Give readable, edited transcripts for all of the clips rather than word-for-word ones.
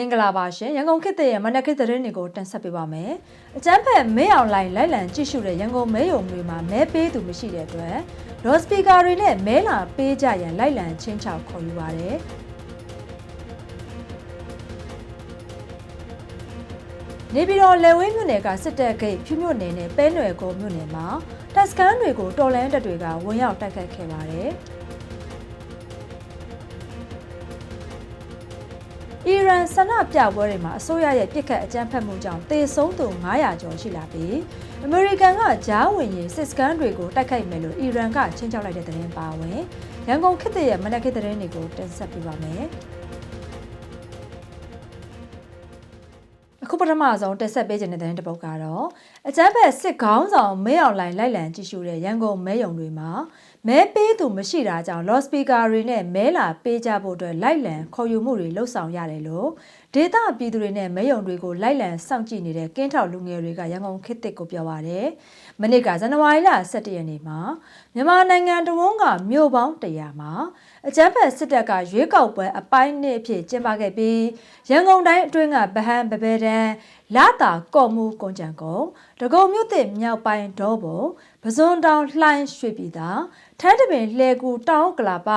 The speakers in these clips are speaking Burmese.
င်္ဂလာပါရှင်ရန်ကုန်ခေတ်ရဲ့မနက်ခင်းသတင်းတွေကိုတင်ဆက်ပေးပါမယ်။အကျန်းဖက်မဲအောင်လိုင်းလိုက်လံကြည့်ရှုတဲ့ရန်ကုန်မဲယုံတွေမှာမဲပေးသူမရှိတဲ့အတွက်လော့စပီကာတွေနဲ့မဲလာပေးကြရန်လိုက်လံချင်းချောက်ခေါ်ယူပါတယ်။နေပြည်တော်လေဝင်းမြို့နယ်ကစစ်တပ်ဂိတ်ဖြူမြို့နယ်နဲ့ပဲနွယ်ကုန်းမြို့နယ်မှာတပ်စခန်းတွေကိုတော်လန်တပ်တွေကဝင်ရောက်တိုက်ခတ်ခဲ့ပါတယ်။အီရန်ဆန္ဒပြပွဲတွေမှာအစိုးရရဲ့ပြစ်ခတ်အကြမ်းဖက်မှုကြောင့်သေဆုံးသူ900ကျော်ရှိလာပြီးအမေရိကန်ကကြားဝင်ရေးစစ်စခန်းတွေကိုတိုက်ခိုက်မယ်လို့အီရန်ကချင်းချောက်လိုက်တဲ့သတင်းပါဝင်ရန်ကုန်ခေတ်ရဲ့မနက်ခင်းသတင်းတွေကိုတင်ဆက်ပေးပါမယ်။အခုပထမဆုံးတက်ဆက်ပေးခြင်းတဲ့တဲ့တစ်ပုဒ်ကတော့အကြမ်းဖက်စစ်ခေါင်းဆောင်မဲအောင်လိုင်းလိုက်လံကြည့်ရှုတဲ့ရန်ကုန်မဲယုံတွေမှာမဲပေးသူမရှိတာကြောင့်လော့စပီကာတွေနဲ့မဲလာပေးကြဖို့အတွက်လိုက်လံခေါ်ယူမှုတွေလှုပ်ဆောင်ရတယ်လို့ဒေသပြည်သူတွေနဲ့မဲယုံတွေကိုလိုက်လံစောင့်ကြည့်နေတဲ့ကင်းထောက်လူငယ်တွေကရန်ကုန်ခေတ်ကိုပြောပါတယ်။မနေ့ကဇန်နဝါရီလ17ရက်နေ့မှာမြန်မာနိုင်ငံတဝန်းကမြို့ပေါင်း100မှာအကြမ်းဖက်စစ်တပ်ကရွေးကောက်ပွဲအပိုင်းနှစ်အဖြစ်ကျင်းပခဲ့ပြီးရန်ကုန်တိုင်းအတွင်းကဗဟန်းပပဲတန်းလာတာကော့မှုကွန်ကြံကုန်းဒဂုံမြို့သစ်မြောက်ပိုင်းဒေါဘုံပဇွန်တောင်လှိုင်းရွှေပြည်သာထန်းတပင်လှဲကူတောင်ကလာပ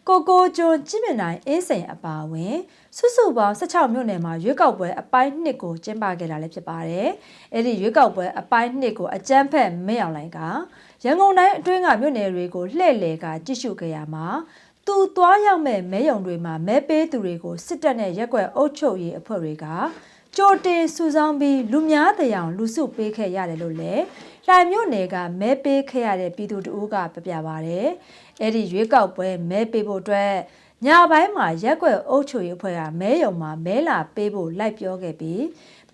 ကိုကိုကျွန်းကြည့်မြင်နိုင်အင်းစိန်အပါဝင်စုစုပေါင်း16မြို့နယ်မှာရွေးကောက်ပွဲအပိုင်းနှစ်ကိုကျင်းပခဲ့တာလည်းဖြစ်ပါတယ်။အဲဒီရွေးကောက်ပွဲအပိုင်းနှစ်ကိုအကြမ်းဖက်မဲအောင်လိုင်းကရန်ကုန်တိုင်းအတွင်းကမြို့နယ်တွေကိုလှည့်လည်ကကြည့်ရှုခဲ့ရမှာသူသွားရောက်မဲ့မဲယုံတွေမှာမဲပေးသူတွေကိုစစ်တပ်နဲ့ရက်ကွက်အုပ်ချုပ်ရေးအဖွဲ့တွေကကြိုတင်စုဆောင်းပြီးလူများတရားလူစုပေးခဲ့ရတယ်လို့လည်းလှိုင်မြို့နယ်ကမဲပေးခဲ့ရတဲ့ပြည်သူတို့ကပြပါတယ်။အဲ့ဒီရွေးကောက်ပွဲမဲပေးဖို့အတွက်ညပိုင်းမှာရက်ကွက်အုပ်ချုပ်ရေးအဖွဲ့ကမဲယုံမှာမဲလာပေးဖို့လိုက်ပြောခဲ့ပြီး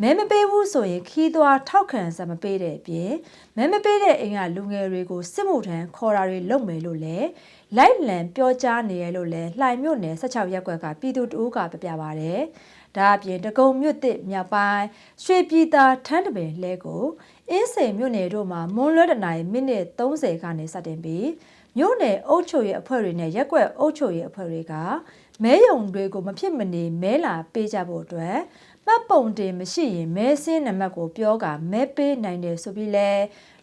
မဲမပေးဘူးဆိုရင်ခီးသွားထောက်ခံစမပေးတဲ့အပြင်မဲမပေးတဲ့အိမ်ကလူငယ်တွေကိုစစ်မှုထမ်းခေါ်တာတွေလုပ်မယ်လို့လည်းလိုက်လံပြောကြားနေရလို့လည်းလှိုင်မြို့နယ်16ရက်ကွက်ကပြည်သူတို့ကပြပါတယ်။ဒါအပြင်ဒဂုံမြို့သစ်မြောက်ပိုင်းရွှေပြည်သာထန်းတပင်လဲကိုအင်းစိန်မြို့နယ်တို့မှာမွန်လွဲတနိုင်မိနစ်30ကနေစတင်ပြီးမြို့နယ်အုပ်ချုပ်ရေးအဖွဲ့တွေနဲ့ရက်ကွက်အုပ်ချုပ်ရေးအဖွဲ့တွေကမဲယုံတွေကိုမဖြစ်မနေမဲလာပေးကြဖို့အတွက်မှတ်ပုံတင်မရှိရင်မဲစင်းနံပါတ်ကိုပြောကမဲပေးနိုင်တယ်ဆိုပြီးလဲ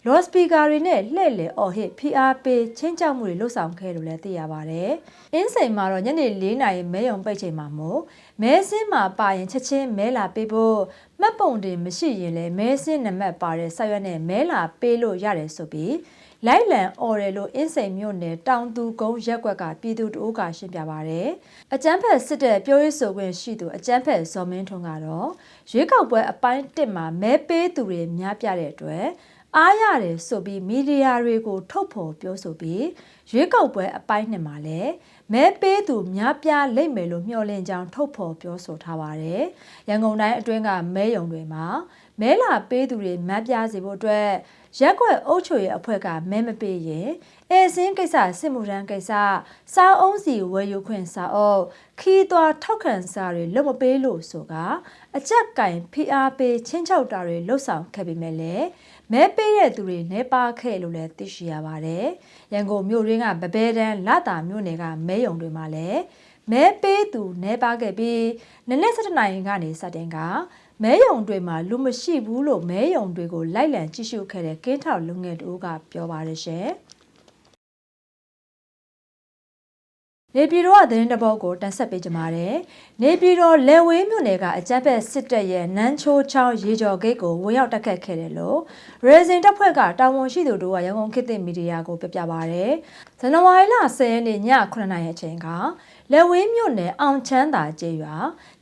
လော့စပီကာတွေနဲ့လှည့်လည်အော်ဟစ် PRP ချင်းချောက်မှုတွေလှုပ်ဆောင်ခဲ့လို့လည်းသိရပါတယ်။အင်းစိန်မှာတော့ညနေ4နာရီမဲယုံပိတ်ချိန်မှာမို့မဲစင်းမှာပါရင်ချက်ချင်းမဲလာပေးဖို့မှတ်ပုံတင်မရှိရင်လည်းမဲစင်းနံပါတ်ပါတဲ့ဆက်ရွက်နဲ့မဲလာပေးလို့ရတယ်ဆိုပြီးလိုက်လံအော်တယ်လို့အင်းစိန်မြို့နယ်တောင်သူကုန်းရက်ကွက်ကပြည်သူတို့ကရှင်းပြပါတယ်။အကျန်းဖက်စစ်တဲ့ပြောရေးဆိုခွင့်ရှိသူအကျန်းဖက်ဇော်မင်းထွန်းကတော့ရွေးကောက်ပွဲအပိုင်း1မှာမဲပေးသူတွေများပြတဲ့အတွက်အားရတယ်ဆိုပြီးမီဒီယာတွေကိုထုတ်ဖော်ပြောဆိုပြီးရွေးကောက်ပွဲအပိုင်း2မှာလည်းမဲပေးသူများပြလိမ့်မယ်လို့မျှော်လင့်ကြောင်းထုတ်ဖော်ပြောဆိုထားပါတယ်။ရန်ကုန်တိုင်းအတွင်းကမဲယုံတွေမှာမဲလာပေးသူတွေများပြစေဖို့အတွက်ရက်ကွက်အုပ်ချုပ်ရေးအဖွဲ့ကမဲမပေးရင်အဲစင်းကိစ္စစစ်မှုထမ်းကိစ္စစာအုံးစီဝယ်ယူခွင့်စာအုပ်ခီးသွားထောက်ခံစာတွေလွတ်မပေးလို့ဆိုကအကြက်ကင် PRP ချင်းချောက်တာတွေလှုပ်ဆောင်ခဲ့ပေမဲ့လည်းမဲပေးတဲ့သူတွေနေပါခဲ့လို့လည်းသိရှိရပါတယ်။ရန်ကုန်မြို့ရင်းကဗပဲတန်းလတာမြို့နယ်ကမဲယုံတွေမှာလည်းမဲပေးသူနေပါခဲ့ပြီးနနက်7:00နာရီကနေစတင်ကမဲယုံတွေမှာလူမရှိဘူးလို့မဲယုံတွေကိုလိုက်လံကြည့်ရှုခဲ့တဲ့ကင်းထောက်လူငယ်တို့ကပြောပါတယ်ရှင်။နေပြည်တော်ကသတင်းတပုတ်ကိုတင်ဆက်ပေးကြပါမယ်။နေပြည်တော်လေဝေးမြို့နယ်ကအကြမ်းဖက်စစ်တပ်ရဲ့နန်းချိုးချောင်းရေကျော်ဂိတ်ကိုဝင်ရောက်တိုက်ခတ်ခဲ့တယ်လို့ရေစင်တပ်ဖွဲ့ကတာဝန်ရှိသူတို့ကရန်ကုန်ခေတ်သစ်မီဒီယာကိုပြပါရယ်။ဇန်နဝါရီလ10ရက်နေ့ည9:00နာရီအချိန်ကလေဝေးမြို့နယ်အောင်ချမ်းသာကျေးရွာ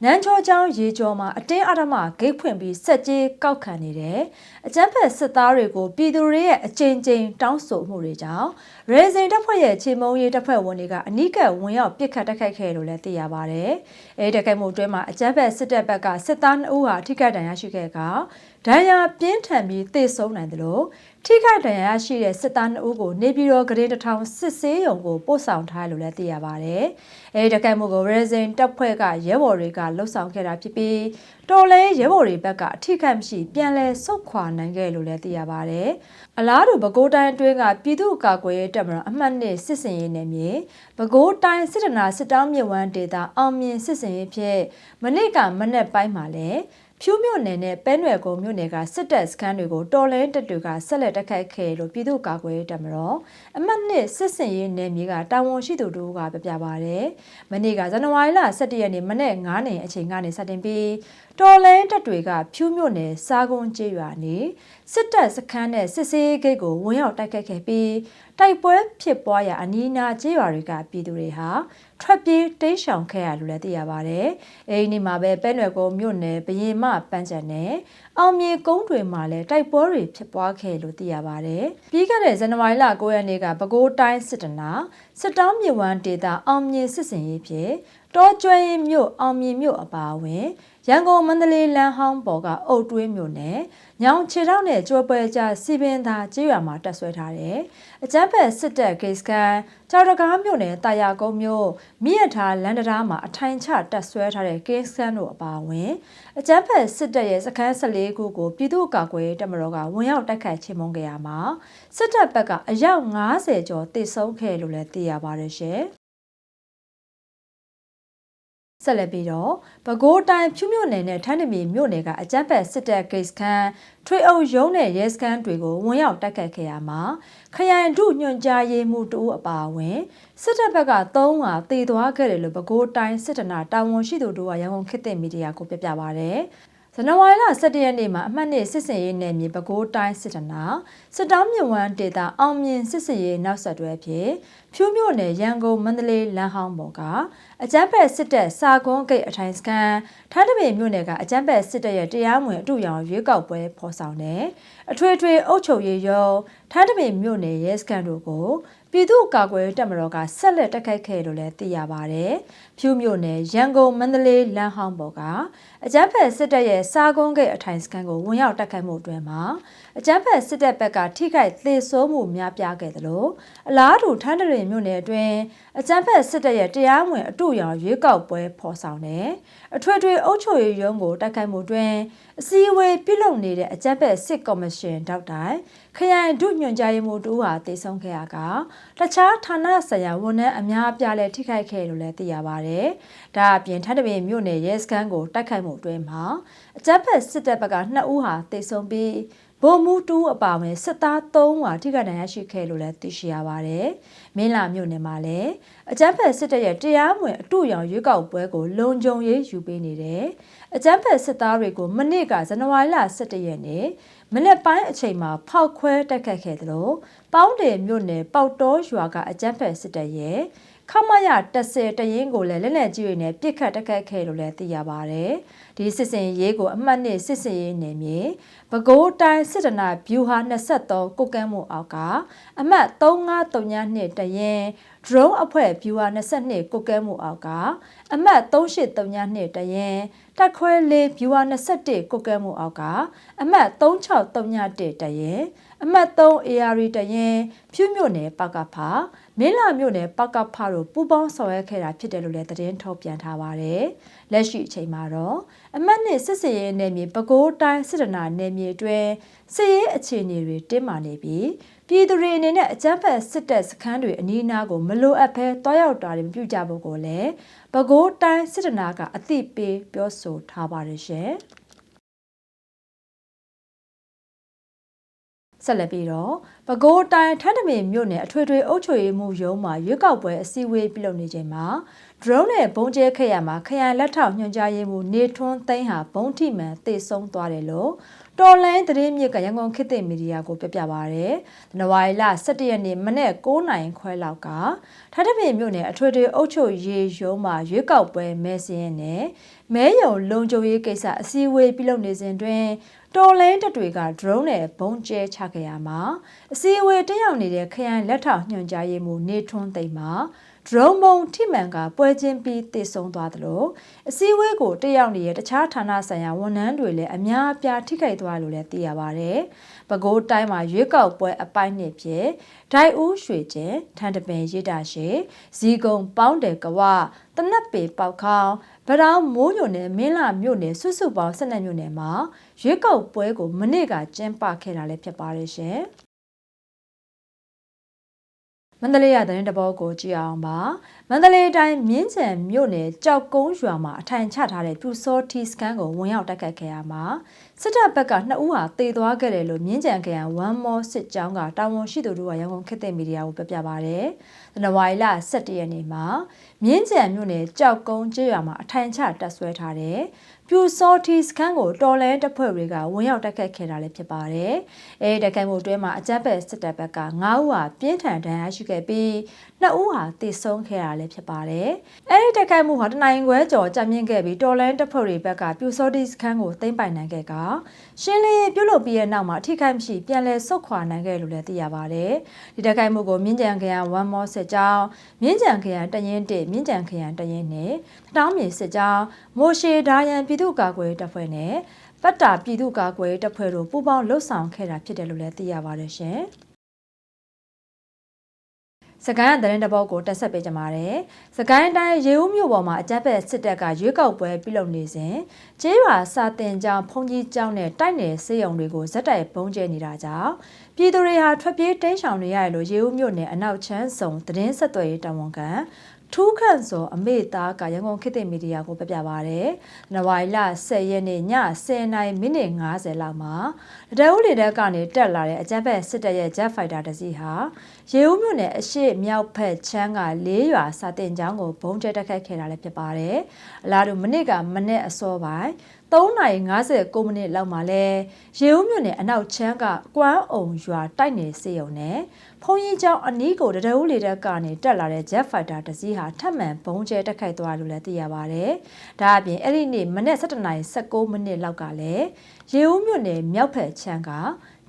နန်းချိုးချောင်းရေကျော်မှာအတင်းအဓမ္မဂိတ်ဖွင့်ပြီးဆက်ကြေးကောက်ခံနေတယ်။အကြမ်းဖက်စစ်သားတွေကိုပြည်သူတွေရဲ့အကြိမ်ကြိမ်တောင်းဆိုမှုတွေကြောင့်ရေစင်တပ်ဖွဲ့ရဲ့ချေမုံရေးတပ်ဖွဲ့ဝင်တွေကအနီးကပ်ဝင်ရောက်ပစ်ခတ်တိုက်ခိုက်ခဲ့လို့လည်းသိရပါတယ်။အဲဒီတိုက်ခိုက်မှုအတွင်းမှာအကြမ်းဖက်စစ်တပ်ဘက်ကစစ်သား2ဦးဟာထိခိုက်ဒဏ်ရာရှိခဲ့ကဒဏ်ရာပြင်းထန်ပြီးသေဆုံးနိုင်တယ်လို့ ထိခိုက်ဒဏ်ရာရှိတဲ့စစ်သား2ဦးကိုနေပြည်တော်ဂရင်းတစ်ထောင်စစ်ဆေးရုံကိုပို့ဆောင်ထားလို့လည်းသိရပါတယ်။အဲဒီတိုက်ခိုက်မှုကိုရဲစင်တပ်ဖွဲ့ကရဲဘော်တွေကလှုပ်ဆောင်ခဲ့တာဖြစ်ပြီးတော်လဲရဲဘော်တွေဘက်ကအထိခိုက်မရှိပြန်လည်ဆုတ်ခွာနိုင်ခဲ့လို့လည်းသိရပါတယ်။အလားတူပဲခူးတိုင်းအတွင်းကပြည်သူ့ကာကွယ်ရေးတပ်မတော်အမှတ်2စစ်စင်ရေးနယ်မြေပဲခူးတိုင်းစစ်တနာစစ်တောင်းမြစ်ဝမ်းဒေသအောင်မြင်စစ်စင်ရေးဖြင့်မနေ့ကမနက်ပိုင်းမှာလည်းဖြူးမြို့နယ်နဲ့ပဲနွယ်ကုန်းမြို့နယ်ကစစ်တပ်စခန်းတွေကိုတော်လဲတပ်တွေကဆက်လက်တိုက်ခိုက်ခဲ့လို့ပြည်သူ့ကာကွယ်ရေးတပ်မတော်အမှတ်2စစ်စင်ရေးနယ်မြေကတာဝန်ရှိသူတို့ကပြပါရတယ်။မနေ့ကဇန်နဝါရီလ17ရက်နေ့မနေ့9နှစ်အချိန်ကနေစတင်ပြီးတော်လဲတပ်တွေကဖြူးမြို့နယ်စားကုန်းကျေးရွာနေစစ်တပ်စခန်းနဲ့စစ်စေးဂိတ်ကိုဝင်ရောက်တိုက်ခိုက်ခဲ့ပြီးတိုက်ပွဲဖြစ်ပွားရာအနီးအနားကျေးရွာတွေကပြည်သူတွေဟာထွက်ပြေးတိမ်းရှောင်ခဲ့ရလို့လည်းသိရပါတယ်။အဲဒီနေ့မှာပဲပဲနွယ်ကုန်းမြို့နယ်ဘရင်မပန်းချံနဲ့အောင်မြေကုန်းတွေမှာလည်းတိုက်ပွဲတွေဖြစ်ပွားခဲ့လို့သိရပါတယ်။ပြီးခဲ့တဲ့ဇန်နဝါရီလ9ရက်နေ့ကပဲခူးတိုင်းစစ်တနာစစ်တောင်းမြစ်ဝမ်းဒေသအောင်မြေစစ်စင်ရေးဖြစ်တောကျွဲရင်မြို့အောင်မြေမြို့အပါအဝင်ရန်ကုန်မန္တလေးလမ်းဟောင်းပေါ်ကအုတ်တွင်းမြို့နယ်ညောင်ခြေထောက်နဲ့ကြိုးပွဲကြစီပင်သာကျေးရွာမှာတက်ဆွဲထားတဲ့အကြမ်းဖက်စစ်တပ်ဂိတ်စကန်ကြောက်တကားမြို့နယ်တာယာကုန်းမြို့မြစ်ရထားလန်တရာမှာအထိုင်ချတက်ဆွဲထားတဲ့ဂိတ်စကန်တို့အပါအဝင်အကြမ်းဖက်စစ်တပ်ရဲ့စခန်း14ခုကိုပြည်သူ့ကာကွယ်ရေးတပ်မတော်ကဝင်ရောက်တိုက်ခိုက်ချေမှုန်းခဲ့ရမှာစစ်တပ်ဘက်ကအယောက်90ကျော်တိတ်ဆုံးခဲ့လို့လည်းသိရပါတယ်ရှင်။ဆက်လက်ပြီးတော့ပဲခူးတိုင်းဖြူးမြို့နယ်နဲ့ထန်းတမီမြို့နယ်ကအကြမ်းဖက်စစ်တပ်ဂိတ်စခန်းထွေအုပ်ရုံးနဲ့ရဲစခန်းတွေကိုဝင်ရောက်တိုက်ခိုက်ခဲ့ရမှာခရိုင်ဒုညွှန်ကြားရေးမှူးတဦးအပါအဝင်စစ်တပ်ဘက်က3ဦးတေသွားခဲ့တယ်လို့ပဲခူးတိုင်းစစ်တနာတာဝန်ရှိသူတို့ကရန်ကုန်ခေတ်သစ်မီဒီယာကိုပြပြပါဗျ။ဇန်နဝါရီလ17ရက်နေ့မှာအမှတ်2စစ်စင်ရေးနယ်မြေပဲခူးတိုင်းစစ်တနာစစ်တောင်းမြစ်ဝမ်းဒေသအောင်မြင်စစ်စင်ရေးနောက်ဆက်တွဲဖြစ်ဖြူးမြို့နယ်ရန်ကုန်မန္တလေးလမ်းဟောင်းပေါ်ကအကြမ်းဖက်စစ်တပ်စာကွန်းဂိတ်အထိုင်စခန်းထန်းတပင်မြို့နယ်ကအကြမ်းဖက်စစ်တပ်ရဲ့တရားမဝင်အတူရောင်ရွေးကောက်ပွဲဖော်ဆောင်တဲ့အထွေထွေအုပ်ချုပ်ရေးရုံးထန်းတပင်မြို့နယ်ရဲစခန်းတို့ကိုပြည်သူ့ကာကွယ်တပ်မတော်ကဆက်လက်တိုက်ခိုက်ခဲ့လို့လည်းသိရပါတယ်။ဖြူးမြို့နယ်ရန်ကုန်မန္တလေးလမ်းဟောင်းပေါ်ကအကြမ်းဖက်စစ်တပ်ရဲ့စာကွန်းဂိတ်အထိုင်စခန်းကိုဝင်ရောက်တိုက်ခိုက်မှုအတွင်းမှာအကြမ်းဖက်စစ်တပ်ဘက်ကထိခိုက်သေဆုံးမှုများပြားခဲ့တယ်လို့အလားတူထန်းတပင်မြို့နယ်အတွင်းအကြမ်းဖက်စစ်တပ်ရဲ့တရားဝင်အတူရောင်ရွေးကောက်ပွဲဖော်ဆောင်တဲ့အထွေထွေအုပ်ချုပ်ရေးရုံးကိုတိုက်ခိုက်မှုအတွင်းအစည်းအဝေးပြုလုပ်နေတဲ့အကြမ်းဖက်စစ်ကော်မရှင်ဒေါက်တာခရိုင်ဒုညွှန်ကြားရေးမှူးတူဟာတေဆုံးခဲ့ရကတခြားဌာနဆိုင်ရာဝန်ထမ်းအများအပြားလည်းထိခိုက်ခဲ့လို့လည်းသိရပါတယ်။ဒါအပြင်ထပ်တပင်မြို့နယ်ရဲစခန်းကိုတိုက်ခိုက်မှုအတွင်းမှာအကြမ်းဖက်စစ်တပ်ဘက်က2ဦးဟာတေဆုံးပြီးဗိုလ်မှူးတူအပါအဝင်စစ်သား3ဦးဟာထိခိုက်ဒဏ်ရာရှိခဲ့လို့လည်းသိရှိရပါတယ်။မင်းလာမြို့နယ်မှာလည်းအကြမ်းဖက်စစ်တပ်ရဲ့တရားမဝင်အတူရောင်ရွေးကောက်ပွဲကိုလုံခြုံရေးယူပေးနေတဲ့အကြမ်းဖက်စစ်သားတွေကိုမနေ့ကဇန်နဝါရီလ17ရက်နေ့မနေ့ပိုင်းအချိန်မှာဖောက်ခွဲတိုက်ခိုက်ခဲ့သလိုပေါင်းတယ်မြို့နယ်ပေါက်တော်ရွာကအကြမ်းဖက်စစ်တပ်ရဲ့ခမရ10တရင်ကိုလည်းလက်နက်ကြီးတွေနဲ့ပစ်ခတ်တိုက်ခိုက်ခဲ့လို့လည်းသိရပါတယ်။ဒီစစ်စင်ရေးကိုအမှတ်2စစ်စင်ရေးနယ်မြေပဲခူးတိုင်းစစ်တနာဗျူဟာ23ကုတ်ကမ်းမှုအောက်ကအမှတ်3532တရင်ဒရုန်းအဖွဲ့ဗျူဟာ22ကုတ်ကဲမှုအောက်ကအမှတ်3832တရင်တက်ခွဲ4ဗျူဟာ21ကုတ်ကဲမှုအောက်ကအမှတ်3631တရင်အမှတ်3 AR တရင်ဖြူးမြို့နယ်ပကဖမင်းလာမြို့နယ်ပကဖတို့ပူးပေါင်းဆောင်ရွက်ခဲ့တာဖြစ်တယ်လို့လည်းသတင်းထုတ်ပြန်ထားပါတယ်။လက်ရှိအချိန်မှာတော့အမှတ်2စစ်စင်ရေးနယ်မြေပဲခူးတိုင်းစစ်တနာနယ်မြေအတွင်းစစ်ရေးအခြေအနေတွေတင်းမာနေပြီးပြည်သူတွေအနေနဲ့အကြမ်းဖက်စစ်တပ်စခန်းတွေအနီးအနားကိုမလိုအပ်ဘဲတွားရောက်တာတွေမပြုကြဖို့ကိုလည်းပဲခူးတိုင်းစစ်တနာကအသိပေးပြောဆိုထားပါတယ်ရှင်။ဆက်လက်ပြီးတော့ပဲခူးတိုင်းထန်းတပင်မြို့နယ်အထွေထွေအုပ်ချုပ်ရေးမှူးရုံးမှာရွေးကောက်ပွဲအစည်းအဝေးပြုလုပ်နေချိန်မှာဒရုန်းနဲ့ဘုံကျဲခဲ့ရမှာခရိုင်လက်ထောက်ညွှန်ကြားရေးမှူးနေထွန်းသိန်းဟာဘုံထိမှန်သေဆုံးသွားတယ်လို့တော်လိုင်းသတင်းမြစ်ကရန်ကုန်ခေတ်သစ်မီဒီယာကိုပြပြပါရယ်။ဇန်နဝါရီလ17ရက်နေ့မနေ့9နာရီခွဲလောက်ကထန်းတပင်မြို့နယ်အထွေထွေအုပ်ချုပ်ရေးရုံးမှာရွေးကောက်ပွဲမဲစင်းနဲ့မဲရုံလုံခြုံရေးကိစ္စအစည်းအဝေးပြုလုပ်နေစဉ်တွင်တော်လိုင်းတပ်တွေကဒရုန်းနဲ့ဘုံကျဲချခဲ့ရမှာအစည်းအဝေးတက်ရောက်နေတဲ့ခရိုင်လက်ထောက်ညွှန်ကြားရေးမှူးနေထွန်းသိန်းမှာဒ drone မုံထိမှန်ကပွဲချင်းပြီးတည်ဆုံသွားသလိုအစည်းအဝေးကိုတက်ရောက်နေတဲ့တခြားဌာနဆိုင်ရာဝန်ထမ်းတွေလည်းအများအပြားထိခိုက်သွားလို့လည်းသိရပါတယ်။ပဲခူးတိုင်းမှာရွေးကောက်ပွဲအပိုင်းနှစ်ဖြစ်ဒိုက်ဦးရွှေကျင်ထန်တပင်ရိတာရှိဇီကုံပေါင်းတယ်ကဝတနက်ပေပေါက်ခေါင်းဗတောင်းမိုးညိုနယ်မင်းလာမြို့နယ်စုစုပေါင်း12မြို့နယ်မှာရွေးကောက်ပွဲကိုမနေ့ကကျင်းပခဲ့တာလည်းဖြစ်ပါတယ်ရှင်။မန္တလေးရသတင်းတပုတ်ကိုကြည့်အောင်ပါမန္တလေးတိုင်းမြင်းချံမြို့နယ်ကြောက်ကုန်းရွာမှာအထိုင်ချထားတဲ့ပြူစောထီစကန်ကိုဝင်ရောက်တိုက်ခတ်ခဲ့ရမှာစစ်တပ်ဘက်က2ဦးဟာတေသွားခဲ့တယ်လို့မြင်းချံခရိုင်ဝမ်မော်စစ်ကြောင်းကတာဝန်ရှိသူတို့ကရန်ကုန်ခေတ်သစ်မီဒီယာကိုပြပြပါဗျ။ဇန်နဝါရီလ17ရက်နေ့မှာမြင်းချံမြို့နယ်ကြောက်ကုန်းကျေးရွာမှာအထိုင်ချတပ်ဆွဲထားတဲ့ပြူစောထီစကန်ကိုတော်လဲတပ်ဖွဲ့တွေကဝင်ရောက်တိုက်ခတ်ခဲ့တာလည်းဖြစ်ပါတယ်။အဲဒီတိုက်ခိုက်မှုအတွင်းမှာအကြမ်းဖက်စစ်တပ်ဘက်က9ဦးဟာပြင်းထန်ဒဏ်ရာရှိခဲ့ပြီး2ဦးဟာတေဆုံးခဲ့တာလည်းဖြစ်ပါတယ်။အဲဒီတိုက်ခိုက်မှုဟာတနိုင်ခွဲကျော်ကြာမြင့်ခဲ့ပြီးတော်လဲတပ်ဖွဲ့တွေဘက်ကပြူစောထီစကန်ကိုသိမ်းပိုက်နိုင်ခဲ့ကရှင်းလင်းရေးပြုလုပ်ပြီးတဲ့နောက်မှာအထိခိုက်မရှိပြန်လည်ဆုတ်ခွာနိုင်ခဲ့လို့လည်းသိရပါတယ်။ဒီတိုက်ခိုက်မှုကိုမြင်းကြံခရိုင်ဝမ်မော်စစ်ကြောင်းမြင်းကြံခရိုင်တရင်1မြင်းကြံခရိုင်တရင်2တောင်းမြေစစ်ကြောင်းမိုရှေဒါယန်ပြည်သူ့ကာကွယ်တပ်ဖွဲ့နဲ့ပတ်တာပြည်သူ့ကာကွယ်တပ်ဖွဲ့တို့ပူးပေါင်းလှုပ်ဆောင်ခဲ့တာဖြစ်တယ်လို့လည်းသိရပါတယ်ရှင်။စကိုင်းသတင်းတပုတ်ကိုတက်ဆက်ပေးကြပါမယ်။စကိုင်းတိုင်းရေဦးမြို့ပေါ်မှာအကြမ်းဖက်စစ်တပ်ကရွေးကောက်ပွဲပြုလုပ်နေစဉ်ကျေးရွာစာတင်ကျောင်းဖုန်ကြီးကျောင်းနဲ့တိုက်နယ်စေယုံတွေကိုဇက်တိုက်ပုံကျဲနေတာကြောင့်ပြည်သူတွေဟာထွက်ပြေးတိမ်းရှောင်နေရတယ်လို့ရေဦးမြို့နယ်အနောက်ချမ်းဆောင်သတင်းဆက်သွယ်ရေးတာဝန်ခံထူးခန့်စောအမေသားကရန်ကုန်ခေတ်သစ်မီဒီယာကိုပြပြပါဗျ။နဝိုင်လ10ရက်နေ့ည10:50လောက်မှာတအုပ်လေတပ်ကနေတက်လာတဲ့အကြမ်းဖက်စစ်တပ်ရဲ့ Jet Fighter တစ်စီးဟာရေဦးမြို့နယ်အရှိမြောက်ဘက်ချမ်းက4ရွာစာတင်ကျောင်းကိုဘုံကျဲတက်ခတ်ခဲ့တာလည်းဖြစ်ပါတယ်။အလားတူမနေ့ကမနေ့အစောပိုင်း3:59မိနစ်လောက်မှာလဲရေဦးမြို့နယ်အနောက်ချမ်းကကွမ်းအုံရွာတိုက်နယ်စေယုံနဲ့ဖုန်ကြီးကျောင်းအနီးကိုတအုပ်လေတပ်ကနေတက်လာတဲ့ Jet Fighter တစ်စီးဟာထပ်မံဘုံကျဲတက်ခိုက်သွားလို့လည်းသိရပါတယ်။ဒါအပြင်အဲ့ဒီနေ့မနေ့17:19မိနစ်လောက်ကလည်းရေဦးမြို့နယ်မြောက်ဘက်ချမ်းက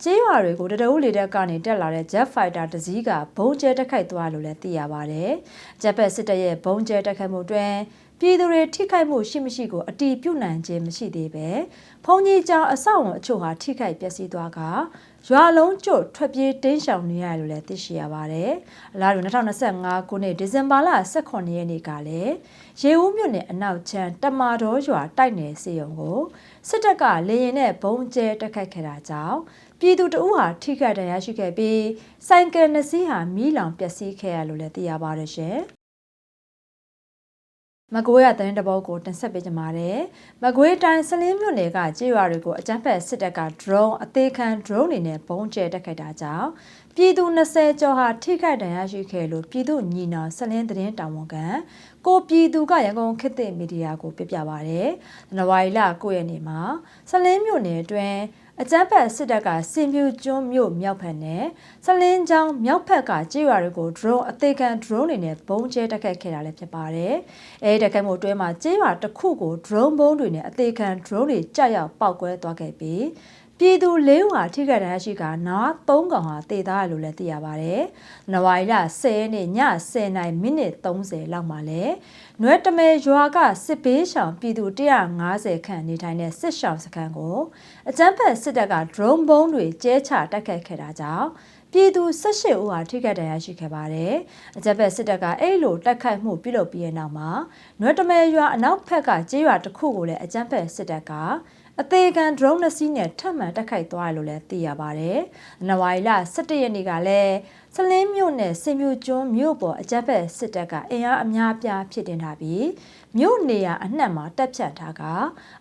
ကျေးရွာတွေကိုတအုပ်လေတပ်ကနေတက်လာတဲ့ Jet Fighter တစ်စီးကဘုံကျဲတက်ခိုက်သွားလို့လည်းသိရပါတယ်။ဂျပန်စစ်တပ်ရဲ့ဘုံကျဲတက်ခိုက်မှုတွင်ပြည်သူတွေထိခိုက်မှုရှိမရှိကိုအတီးပြုတ်နိုင်ခြင်းမရှိသေးပဲဖုန်ကြီးကျောင်းအဆောက်အုံအချို့ဟာထိခိုက်ပျက်စီးသွားကရွာလုံးကျွတ်ထွက်ပြေးတိမ်းရှောင်နေရတယ်လို့လည်းသိရှိရပါတယ်။အလားတူ2025ခုနှစ်ဒီဇင်ဘာလ18ရက်နေ့ကလည်းရေဦးမြို့နယ်အနောက်ချမ်းတမာတော်ရွာတိုက်နယ်စေယုံကိုစစ်တပ်ကလေရင်နဲ့ဘုံကျဲတက်ခိုက်ခဲ့တာကြောင့်ပြည်သူတအုပ်ဟာထိခိုက်ဒဏ်ရာရှိခဲ့ပြီးစိုက်ကယ်2စီးဟာမီးလောင်ပျက်စီးခဲ့ရလို့လည်းသိရပါတယ်ရှင်။မကွေးရသတင်းတပုတ်ကိုတင်ဆက်ပေးကြပါမယ်။မကွေးတိုင်းစလင်းမြို့နယ်ကကျေးရွာတွေကိုအကြမ်းဖက်စစ်တပ်က drone အသေးခံ drone တွေနဲ့ပုံကျဲတက်ခိုက်တာကြောင့်ပြည်သူ20ကျော်ဟာထိခိုက်ဒဏ်ရာရှိခဲ့လို့ပြည်သူညီနောင်စလင်းသတင်းတာဝန်ခံကိုပြည်သူကရန်ကုန်ခေတ်သစ်မီဒီယာကိုပြပြပါဗျ။ဇန်နဝါရီလ9ရက်နေ့မှာစလင်းမြို့နယ်အတွင်းအကြမ်းဖက်စစ်တပ်ကစင်ပြူကျွန်းမြို့မြောက်ဘက်နဲ့စလင်းချောင်းမြောက်ဘက်ကကျေးရွာတွေကို drone အသေးခံ drone တွေနဲ့ပုံကျဲတက်ခတ်ခဲ့တာလည်းဖြစ်ပါတယ်။အဲဒီတက်ခတ်မှုအတွင်းမှာကျေးရွာတစ်ခုကို drone ပုံးတွေနဲ့အသေးခံ drone တွေကြောက်ရောက်ပောက်ကွဲသွားခဲ့ပြီးပြည်သူ4ဦးဟာထိခိုက်ဒဏ်ရာရှိကနား3ကောင်ဟာတေသားရလို့လည်းသိရပါတယ်။နဝါရီလ10ရက်နေ့ည10:30မိနစ်30လောက်မှာလဲနွဲတမဲရွာကစစ်ဘေးရှောင်ပြည်သူ150ခန့်နေထိုင်တဲ့စစ်ရှောင်စခန်းကိုအကြမ်းဖက်စစ်တပ်က drone ပုံးတွေကျဲချတိုက်ခိုက်ခဲ့တာကြောင့်ပြည်သူ18ဦးဟာထိခိုက်ဒဏ်ရာရှိခဲ့ပါတယ်။အကြမ်းဖက်စစ်တပ်ကအဲ့လိုတိုက်ခိုက်မှုပြုလုပ်ပြီးတဲ့နောက်မှာနွဲတမဲရွာအနောက်ဘက်ကကျေးရွာတစ်ခုကိုလည်းအကြမ်းဖက်စစ်တပ်ကအသေးခံ drone 2စီးနဲ့ထပ်မံတိုက်ခိုက်သွားတယ်လို့လည်းသိရပါတယ်။ဇန်နဝါရီလ17ရက်နေ့ကလည်းစလင်းမြို့နယ်စင်ပြူကျွန်းမြို့ပေါ်အကြမ်းဖက်စစ်တပ်ကအင်အားအများပြားဖြစ်တင်ထားပြီးမြို့နေရာအနှံ့မှာတပ်ဖြတ်ထားက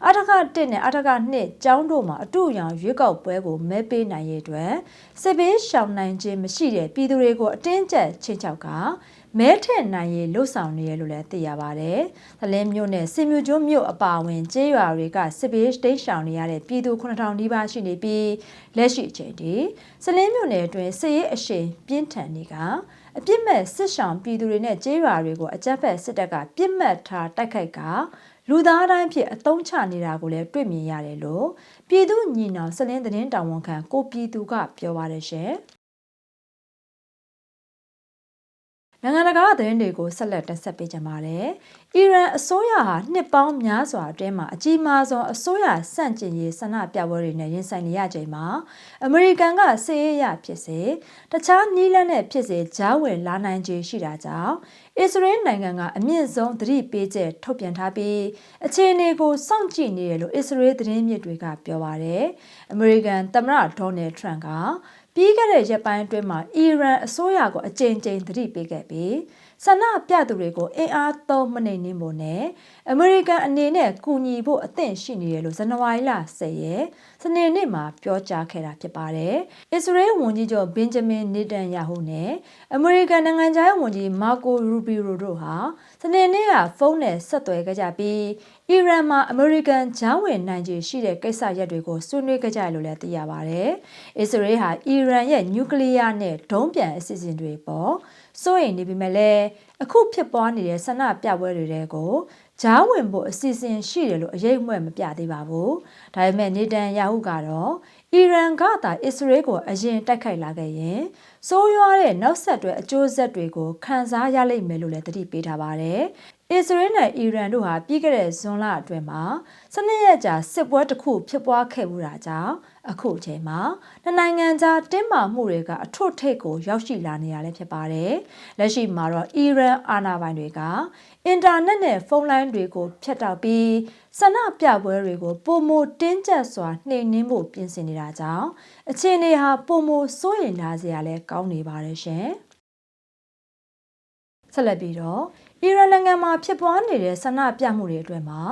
အထက1နဲ့အထက2ကျောင်းတို့မှာအတူရောင်ရွေးကောက်ပွဲကိုမဲပေးနိုင်ရေးအတွက်စစ်ဘေးရှောင်နိုင်ခြင်းမရှိတဲ့ပြည်သူတွေကိုအတင်းကျပ်ချင်းချောက်ကမဲထည့်နိုင်ရေးလှုပ်ဆောင်နေရလို့လည်းသိရပါတယ်။သလင်းမြို့နယ်စင်မြူကျွန်းမြို့အပါအဝင်ကျေးရွာတွေကစစ်ဘေးတိမ်းရှောင်နေရတဲ့ပြည်သူ9000နီးပါးရှိနေပြီးလက်ရှိအချိန်ထိစလင်းမြို့နယ်အတွင်းစစ်ရေးအရှိန်ပြင်းထန်နေကအပြစ်မဲ့စစ်ရှောင်ပြည်သူတွေနဲ့ကျေးရွာတွေကိုအကြမ်းဖက်စစ်တပ်ကပြစ်မှတ်ထားတိုက်ခိုက်ကလူသားတိုင်းဖြစ်အသုံးချနေတာကိုလည်းတွေ့မြင်ရတယ်လို့ပြည်သူညီနောင်စလင်းသတင်းတာဝန်ခံကိုပြည်သူကပြောပါတယ်ရှင်။ နိုင်ငံတကာသတင်းတွေကိုဆက်လက်တင်ဆက်ပေးကြပါမယ်။အီရန်အစိုးရဟာနှစ်ပေါင်းများစွာအတွင်းမှာအကြီးမားဆုံးအစိုးရဆန့်ကျင်ရေးဆန္ဒပြပွဲတွေနဲ့ရင်ဆိုင်နေရချိန်မှာအမေရိကန်ကစစ်ရေးအရဖြစ်စေတခြားနည်းလမ်းနဲ့ဖြစ်စေကြားဝင်လာနိုင်ခြေရှိတာကြောင့်အစ္စရေးနိုင်ငံကအမြင့်ဆုံးသတိပေးချက်ထုတ်ပြန်ထားပြီးအခြေအနေကိုစောင့်ကြည့်နေတယ်လို့အစ္စရေးသတင်းမြစ်တွေကပြောပါတယ်။အမေရိကန်သမ္မတဒေါ်နယ်ထရန့်ကပြီးခဲ့တဲ့ရက်ပိုင်းအတွင်းမှာအီရန်အစိုးရကိုအကြိမ်ကြိမ်သတိပေးခဲ့ပြီးဆန္ဒပြသူတွေကိုအင်အားသုံးမနှိမ်နင်းဖို့နဲ့အမေရိကန်အနေနဲ့ကူညီဖို့အသင့်ရှိနေတယ်လို့ဇန်နဝါရီလ10ရက်စနေနေ့မှာပြောကြားခဲ့တာဖြစ်ပါတယ်။အစ္စရေးဝန်ကြီးချုပ်ဘင်ဂျမင်နေတန်ယာဟုနဲ့အမေရိကန်နိုင်ငံခြားရေးဝန်ကြီးမာကိုရူဘီရိုတို့ဟာစနေနေ့ကဖုန်းနဲ့ဆက်သွယ်ခဲ့ကြပြီးအီရန်မှာအမေရိကန်ဂျားဝင်နိုင်ခြေရှိတဲ့ကိစ္စရပ်တွေကိုဆွေးနွေးကြကြလို့လည်းသိရပါတယ်။အစ္စရေးဟာအီရန်ရဲ့နျူကလ িয়ার နဲ့ဒုံးပြန်အစီအစဉ်တွေပေါ်စိုးရိမ်နေပေမဲ့လည်းအခုဖြစ်ပွားနေတဲ့ဆန္ဒပြပွဲတွေကိုဂျားဝင်ဖို့အစီအစဉ်ရှိတယ်လို့အရေးအမွဲ့မပြသေးပါဘူး။ဒါပေမဲ့နေတန်ယာဟုကတော့အီရန်ကသာအစ္စရေးကိုအရင်တိုက်ခိုက်လာခဲ့ရင်စိုးရွားတဲ့နောက်ဆက်တွဲအကျိုးဆက်တွေကိုခံစားရလိမ့်မယ်လို့လည်းသတိပေးထားပါတယ်။အစ္စရေးနဲ့အီရန်တို့ဟာပြီးခဲ့တဲ့ဇွန်လအတွင်းမှာ12ရက်ကြာစစ်ပွဲတစ်ခုဖြစ်ပွားခဲ့မှုတာကြောင့်အခုအချိန်မှာနှစ်နိုင်ငံကြားတင်းမာမှုတွေကအထွတ်ထိပ်ကိုရောက်ရှိလာနေတာလည်းဖြစ်ပါတယ်။လက်ရှိမှာတော့အီရန်အာဏာပိုင်တွေကအင်တာနက်နဲ့ဖုန်းလိုင်းတွေကိုဖျက်တောက်ပြီးဆန္ဒပြပွဲတွေကိုပုံမတင်းကျပ်စွာနှိမ်နင်းဖို့ပြင်ဆင်နေတာကြောင့်အခြေအနေဟာပုံမစိုးရိမ်လာစရာလည်းကောင်းနေပါတယ်ရှင်။ဆက်လက်ပြီးတော့အီရန်နိုင်ငံမှာဖြစ်ပွားနေတဲ့ဆန္ဒပြမှုတွေအတွင်းမှာ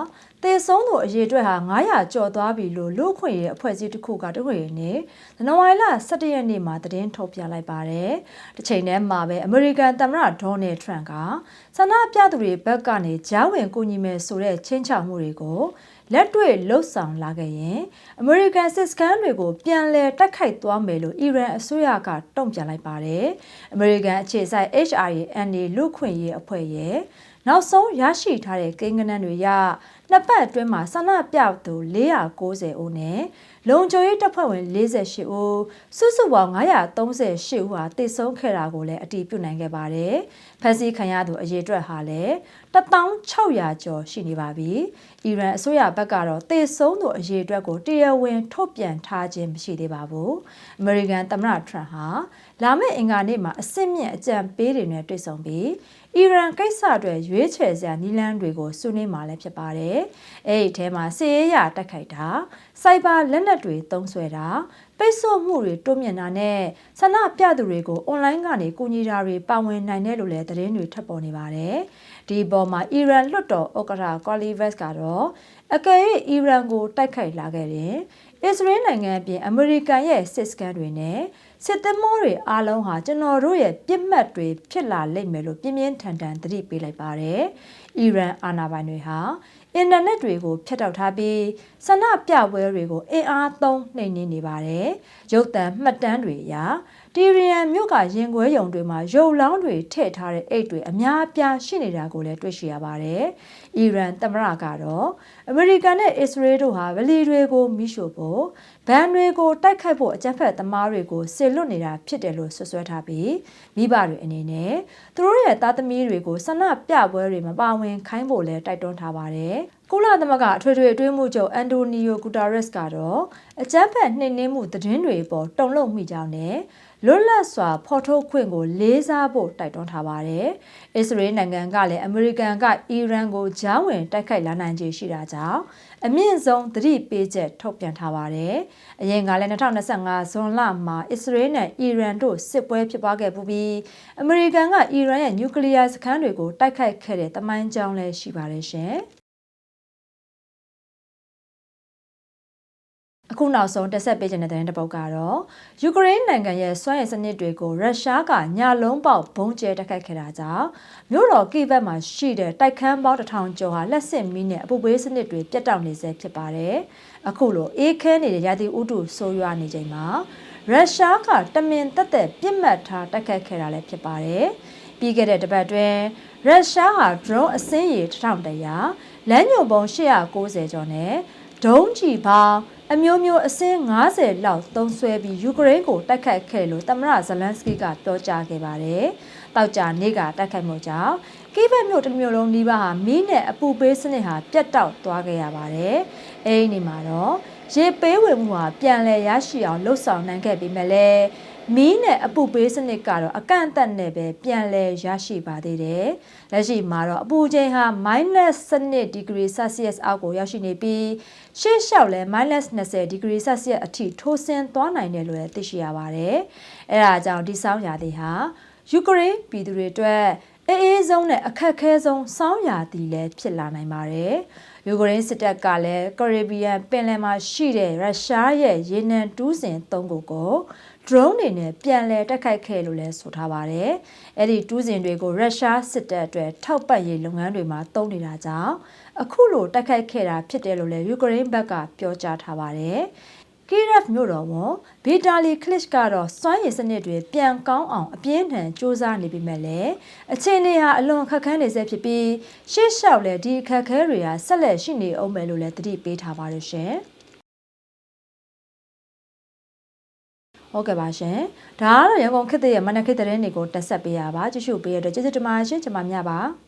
သေဆုံးသူအရေအတွက်ဟာ900ကျော်သွားပြီလို့လူ့အခွင့်အရေးအဖွဲ့အစည်းတစ်ခုကတခွေနဲ့ဇန်နဝါရီလ17ရက်နေ့မှာသတင်းထုတ်ပြန်လိုက်ပါတယ်။တစ်ချိန်တည်းမှာပဲအမေရိကန်သမ္မတဒေါ်နယ်ထရန့်ကဆန္ဒပြသူတွေဘက်ကနေကြားဝင်ကူညီမယ်ဆိုတဲ့ချင်းချောက်မှုတွေကိုလက်တွေ့လှုပ်ဆောင်လာခဲ့ရင်အမေရိကန်စစ်စခန်းတွေကိုပြန်လည်တိုက်ခိုက်သွားမယ်လို့အီရန်အစိုးရကတုံ့ပြန်လိုက်ပါတယ်။အမေရိကန်အခြေစိုက် HRNA လူ့ခွင့်ရေးအဖွဲ့ရဲ့နောက်ဆုံးရရှိထားတဲ့ကိန်းဂဏန်းတွေရနှစ်ပတ်အတွင်းမှာဆန္ဒပြသူ490ဦးနဲ့လုံခြုံရေးတပ်ဖွဲ့ဝင်48ဦးစုစုပေါင်း938ဦးဟာတိတ်ဆုံးခဲ့တာကိုလည်းအတည်ပြုနိုင်ခဲ့ပါတယ်။ဖမ်းဆီးခံရသူအရေအတွက်ဟာလည်း1600ကျော်ရှိနေပါပြီ။အီရန်အစိုးရဘက်ကတော့တိတ်ဆုံးသူအရေအတွက်ကိုတရားဝင်ထုတ်ပြန်ထားခြင်းမရှိသေးပါဘူး။အမေရိကန်သမ္မတထရန့်ဟာလာမယ့်အင်္ဂါနေ့မှာအစစ်မြင့်အကြံပေးတွေနဲ့တွေ့ဆုံပြီးအီရန်ကိစ္စတွေရွေးချယ်စရာနည်းလမ်းတွေကိုဆွေးနွေးမှာလည်းဖြစ်ပါတယ်။အဲ့ဒီထဲမှာစစ်ရေးရတိုက်ခိုက်တာစိုက်ဘာလက်နက်တွေသုံးစွဲတာပိတ်ဆို့မှုတွေတိုးမြင့်တာနဲ့ဆန္ဒပြသူတွေကိုအွန်လိုင်းကနေကူညီတာတွေပါဝင်နိုင်တယ်လို့လည်းသတင်းတွေထွက်ပေါ်နေပါတယ်။ဒီပေါ်မှာအီရန်လွှတ်တော်ဥက္ကဋ္ဌကွာလီဗက်စ်ကတော့အကယ်၍အီရန်ကိုတိုက်ခိုက်လာခဲ့ရင်အစ္စရေးနိုင်ငံအပြင်အမေရိကန်ရဲ့စစ်စခန်းတွေနဲ့စစ်သင်္ဘောတွေအားလုံးဟာကျွန်တော်တို့ရဲ့ပြစ်မှတ်တွေဖြစ်လာလိမ့်မယ်လို့ပြင်းပြင်းထန်ထန်သတိပေးလိုက်ပါတယ်။အီရန်အာဏာပိုင်တွေဟာအင်တာနက်တွေကိုဖျက်တောက်ထားပြီးဆန္ဒပြပွဲတွေကိုအင်အားသုံးနှိမ်နင်းနေပါတယ်။ရုပ်သံမှတ်တမ်းတွေအရတီရီယန်မြို့ကရင်ခွဲရုံတွေမှာရုပ်လောင်းတွေထည့်ထားတဲ့အိတ်တွေအများအပြားရှိနေတာကိုလည်းတွေ့ရှိရပါတယ်။အီရန်သမ္မတကတော့အမေရိကန်နဲ့အစ္စရေးတို့ဟာဗလီတွေကိုမိရှို့ဖို့ဗန်တွေကိုတိုက်ခိုက်ဖို့အကြမ်းဖက်သမားတွေကိုဆင်လွတ်နေတာဖြစ်တယ်လို့ဆွဆွဲထားပြီးမိဘတွေအနေနဲ့သူတို့ရဲ့သားသမီးတွေကိုဆန္ဒပြပွဲတွေမပါဝင်ခိုင်းဖို့လည်းတိုက်တွန်းထားပါတယ်။ကုလသမဂ္ဂအထွေထွေအတွင်းမှုချုပ်အန်တိုနီယိုဂူတာရက်စ်ကတော့အကြမ်းဖက်နှိမ်နင်းမှုသတင်းတွေပေါ်တုံ့လုံမိကြောင်းနဲ့လွတ်လပ်စွာဖော်ထုတ်ခွင့်ကိုလေးစားဖို့တိုက်တွန်းထားပါတယ်။အစ္စရေးနိုင်ငံကလည်းအမေရိကန်ကအီရန်ကိုဂျားဝင်တိုက်ခိုက်လာနိုင်ခြေရှိတာကြောင့်အမြင့်ဆုံးသတိပေးချက်ထုတ်ပြန်ထားပါတယ်။အရင်ကလည်း2025ဇွန်လမှာအစ္စရေးနဲ့အီရန်တို့စစ်ပွဲဖြစ်ပွားခဲ့ပြီးအမေရိကန်ကအီရန်ရဲ့နျူကလ িয়ার စခန်းတွေကိုတိုက်ခိုက်ခဲ့တဲ့သမိုင်းကြောင်းလည်းရှိပါတယ်ရှင်။အခုနောက်ဆုံးတက်ဆက်ပေးခြင်းတဲ့သတင်းတစ်ပုဒ်ကတော့ယူကရိန်းနိုင်ငံရဲ့စွမ်းရည်စနစ်တွေကိုရုရှားကညလုံးပေါက်ဘုံကျဲတိုက်ခိုက်ခဲ့တာကြောင့်မြို့တော်ကိဗက်မှာရှိတဲ့တိုက်ခန်းပေါင်း1000ကျော်ဟာလက်ဆင့်မီးနဲ့အပူပေးစနစ်တွေပြတ်တောက်နေဆဲဖြစ်ပါတယ်။အခုလိုအေးခဲနေတဲ့ရာသီဥတုဆိုးရွားနေချိန်မှာရုရှားကတမင်တက်တက်ပြစ်မှတ်ထားတိုက်ခိုက်ခဲ့တာလည်းဖြစ်ပါတယ်။ပြီးခဲ့တဲ့တစ်ပတ်တွင်ရုရှားဟာ drone အစင်းရေ1100လမ်းညွန်ပုံ890ကျော်နဲ့ဒုံးကျည်ပေါင်း အမျိုးမျိုးအစင်း90လောက်သုံးဆွဲပြီးယူကရိန်းကိုတိုက်ခိုက်ခဲ့လို့သမ္မတဇလန်စကီကပြောကြားခဲ့ပါတယ်။တောက်ကြနေ့ကတိုက်ခိုက်မှုကြောင့်ကိဗက်မြို့တစ်မြို့လုံးနီးပါးဟာမီးနဲ့အပူပေးစနစ်ဟာပြတ်တောက်သွားခဲ့ရပါတယ်။အဲဒီနေ့မှာတော့ရေပေးဝေမှုဟာပြန်လည်ရရှိအောင်လှုပ်ဆောင်နိုင်ခဲ့ပြီးမြဲလဲမီးနဲ့အပူပေးစနစ်ကတော့အကန့်အသတ်နဲ့ပဲပြန်လည်ရရှိပါသေးတယ်။လက်ရှိမှာတော့အပူချိန်ဟာ -12 ဒီဂရီဆယ်စီယပ်အောက်ကိုရောက်ရှိနေပြီးရှေ့လျှောက်လဲ -20 ဒီဂရီဆယ်စီယပ်အထိထိုးဆင်းသွားနိုင်တယ်လို့လည်းသိရှိရပါတယ်။အဲဒါကြောင့်ဒီဆောင်းရာသီဟာယူကရိန်းပြည်သူတွေအတွက်အေးဆုံးနဲ့အခက်ခဲဆုံးဆောင်းရာသီလည်းဖြစ်လာနိုင်ပါတယ်။ယူကရိန်းစစ်တပ်ကလည်းကာရစ်ဘီယံပင်လယ်မှာရှိတဲ့ရုရှားရဲ့ရေနံတူးစင်3ခုကို drone တွေနဲ့ပြန်လည်တိုက်ခိုက်ခဲ့လို့လည်းဆိုထားပါတယ်။အဲ့ဒီတူးစင်တွေကိုရုရှားစစ်တပ်အတွက်ထောက်ပံ့ရေးလုပ်ငန်းတွေမှာသုံးနေတာကြောင့်အခုလိုတိုက်ခိုက်ခဲ့တာဖြစ်တယ်လို့လည်းယူကရိန်းဘက်ကပြောကြားထားပါတယ်။ကီရက်မြို့တော်ဝန်ဗီတာလီကလစ်ကတော့စွမ်းရည်စနစ်တွေပြန်ကောင်းအောင်အပြင်းထန်စ조사နေပြီမဲ့လည်းအခြေအနေဟာအလွန်ခက်ခဲနေစေဖြစ်ပြီးရှေ့လျှောက်လည်းဒီခက်ခဲတွေဟာဆက်လက်ရှိနေအောင်မယ်လို့လည်းတတိပေးထားပါတယ်ရှင်။ဟုတ်ကဲ့ပါရှင်။ဒါကတော့ရန်ကုန်ခေတ်ရဲ့မနက်ခေတ်သတင်းတွေကိုတက်ဆက်ပေးရပါကြည့်ရှုပေးရတဲ့ကျေးဇူးတင်ပါတယ်ရှင်ကျွန်မမြပါ။